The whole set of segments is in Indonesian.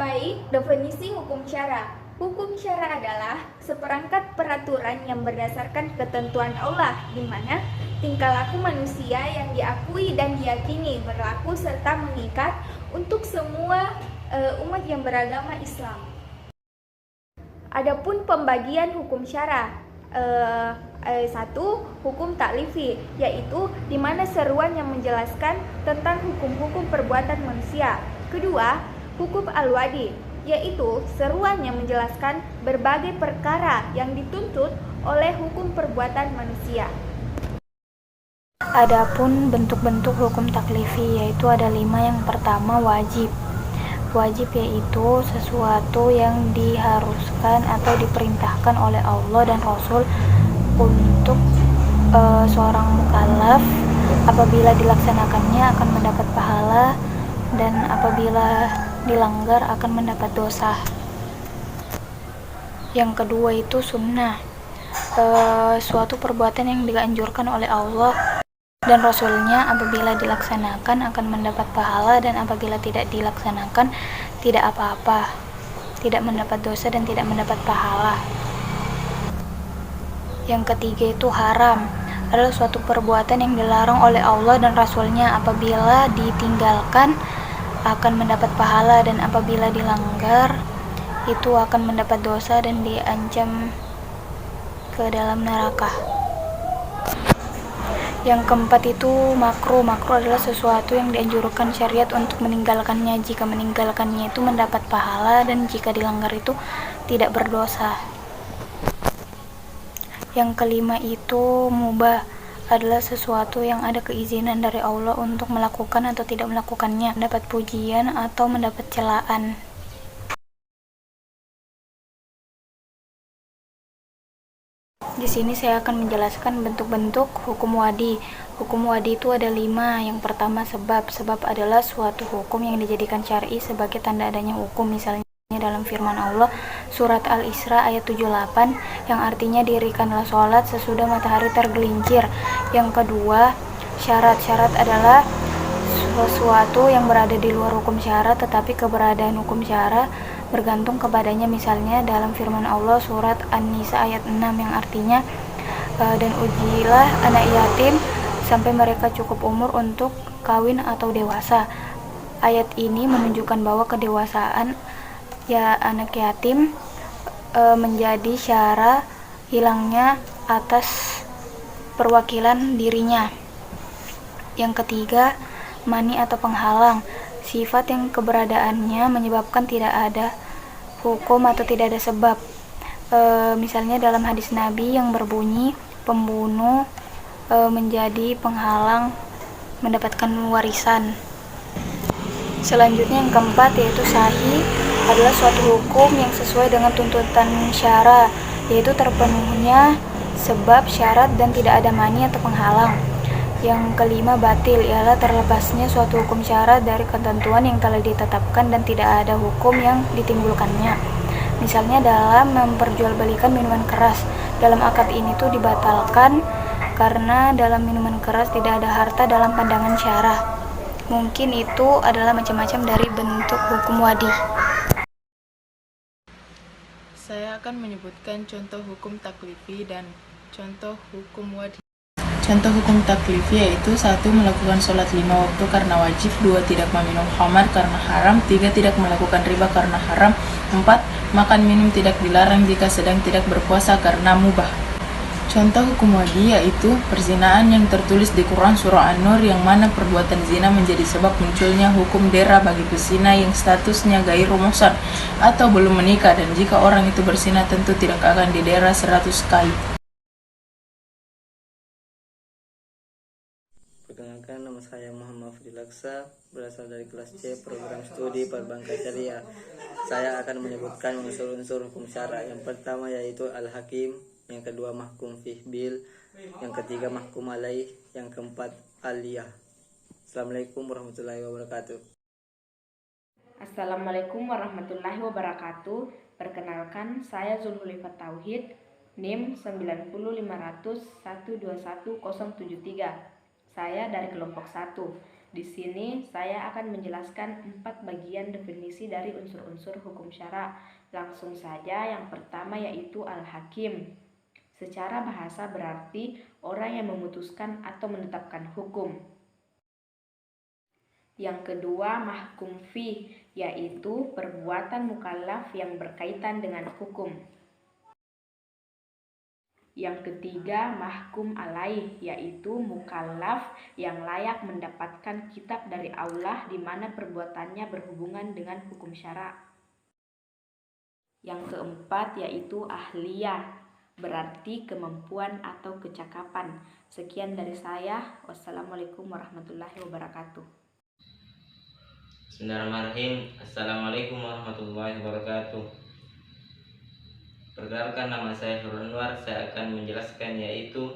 Baik, definisi hukum syara. Hukum syara adalah seperangkat peraturan yang berdasarkan ketentuan Allah, di mana tingkah laku manusia yang diakui dan diyakini berlaku serta mengikat untuk semua umat yang beragama Islam. Adapun pembagian hukum syara, satu, hukum taklifi, yaitu di mana seruan yang menjelaskan tentang hukum-hukum perbuatan manusia. Kedua, hukum al-wadi, yaitu seruan yang menjelaskan berbagai perkara yang dituntut oleh hukum perbuatan manusia. Adapun bentuk-bentuk hukum taklifi yaitu ada 5. Yang pertama wajib. Wajib yaitu sesuatu yang diharuskan atau diperintahkan oleh Allah dan Rasul untuk seorang mukallaf. Apabila dilaksanakannya akan mendapat pahala, dan apabila dilanggar akan mendapat dosa. Yang kedua itu sunnah, suatu perbuatan yang dianjurkan oleh Allah dan Rasulnya. Apabila dilaksanakan akan mendapat pahala, dan apabila tidak dilaksanakan tidak apa-apa, tidak mendapat dosa dan tidak mendapat pahala. Yang ketiga itu haram, adalah suatu perbuatan yang dilarang oleh Allah dan Rasulnya. Apabila ditinggalkan akan mendapat pahala, dan apabila dilanggar itu akan mendapat dosa dan diancam ke dalam neraka. Yang keempat itu makruh. Makruh adalah sesuatu yang dianjurkan syariat untuk meninggalkannya. Jika meninggalkannya itu mendapat pahala, dan jika dilanggar itu tidak berdosa. Yang kelima itu mubah, adalah sesuatu yang ada keizinan dari Allah untuk melakukan atau tidak melakukannya, mendapat pujian atau mendapat celaan. Di sini saya akan menjelaskan bentuk-bentuk hukum wadi. Hukum wadi itu ada 5. Yang pertama sebab. Sebab adalah suatu hukum yang dijadikan syar'i sebagai tanda adanya hukum. Misalnya dalam firman Allah surat Al-Isra ayat 78 yang artinya dirikanlah sholat sesudah matahari tergelincir. Yang kedua syarat. Syarat adalah sesuatu yang berada di luar hukum syara, tetapi keberadaan hukum syara bergantung kepadanya. Misalnya dalam firman Allah surat An-Nisa ayat 6 yang artinya dan ujilah anak yatim sampai mereka cukup umur untuk kawin atau dewasa. Ayat ini menunjukkan bahwa kedewasaan anak yatim menjadi syara hilangnya atas perwakilan dirinya. Yang ketiga mani atau penghalang, sifat yang keberadaannya menyebabkan tidak ada hukum atau tidak ada sebab. Misalnya dalam hadis Nabi yang berbunyi pembunuh menjadi penghalang mendapatkan warisan. Selanjutnya yang keempat yaitu sahih, adalah suatu hukum yang sesuai dengan tuntutan syara, yaitu terpenuhnya sebab, syarat, dan tidak ada mani atau penghalang. Yang kelima batil, ialah terlepasnya suatu hukum syara dari ketentuan yang telah ditetapkan dan tidak ada hukum yang ditimbulkannya. Misalnya dalam memperjualbelikan minuman keras, dalam akad ini tuh dibatalkan karena dalam minuman keras tidak ada harta dalam pandangan syara. Mungkin itu adalah macam-macam dari bentuk hukum wadi. Saya akan menyebutkan contoh hukum taklifi dan contoh hukum wadi. Contoh hukum taklifi yaitu 1. Melakukan sholat 5 waktu karena wajib. 2. Tidak meminum khamar karena haram. 3. Tidak melakukan riba karena haram. 4. Makan minum tidak dilarang jika sedang tidak berpuasa karena mubah. Contoh hukum wadi yaitu perzinaan yang tertulis di Quran Surah An-Nur, yang mana perbuatan zina menjadi sebab munculnya hukum dera bagi pezina yang statusnya gairu muhsan atau belum menikah, dan jika orang itu berzina tentu tidak akan didera 100 kali. Perkenalkan, nama saya Muhammad Fadilaksa, berasal dari kelas C program studi Perbankan Syariah. Saya akan menyebutkan unsur-unsur hukum syara. Yang pertama yaitu al-hakim, yang kedua mahkum fih bil, yang ketiga mahkum alaih, yang keempat aliyah. Assalamualaikum warahmatullahi wabarakatuh. Assalamualaikum warahmatullahi wabarakatuh. Perkenalkan, saya Zulhulifat Tauhid, NIM 90500121073. Saya dari kelompok 1. Di sini saya akan menjelaskan 4 bagian definisi dari unsur-unsur hukum syara. Langsung saja, yang pertama yaitu al-hakim. Secara bahasa berarti orang yang memutuskan atau menetapkan hukum. Yang kedua, mahkum fi, yaitu perbuatan mukallaf yang berkaitan dengan hukum. Yang ketiga, mahkum alaih, yaitu mukallaf yang layak mendapatkan kitab dari Allah di mana perbuatannya berhubungan dengan hukum syara. Yang keempat yaitu ahliyah, berarti kemampuan atau kecakapan. Sekian dari saya. Wassalamualaikum warahmatullahi wabarakatuh. Bismillahirrahmanirrahim. Assalamualaikum warahmatullahi wabarakatuh. Perkenalkan, nama saya Hurul Anwar. Saya akan menjelaskan yaitu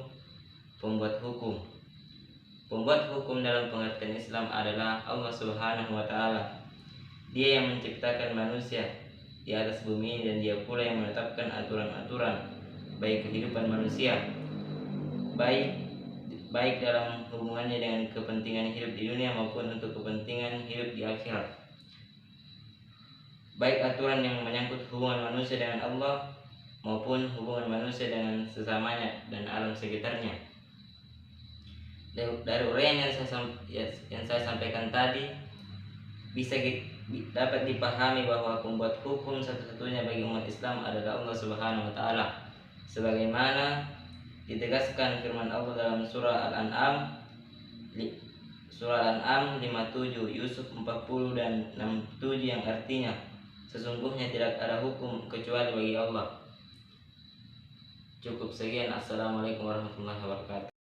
pembuat hukum. Pembuat hukum dalam pengertian Islam adalah Allah Subhanahu wa Ta'ala. Dia yang menciptakan manusia di atas bumi dan Dia pula yang menetapkan aturan-aturan baik kehidupan manusia, baik dalam hubungannya dengan kepentingan hidup di dunia maupun untuk kepentingan hidup di akhirat. Baik aturan yang menyangkut hubungan manusia dengan Allah maupun hubungan manusia dengan sesamanya dan alam sekitarnya. Dari uraian yang saya sampaikan tadi dapat dipahami bahwa pembuat hukum satu-satunya bagi umat Islam adalah Allah Subhanahu wa Ta'ala, sebagaimana ditegaskan firman Allah dalam surah Al-An'am 57, Yusuf 40 dan 67, yang artinya sesungguhnya tidak ada hukum kecuali bagi Allah. Cukup sekian. Assalamualaikum warahmatullahi wabarakatuh.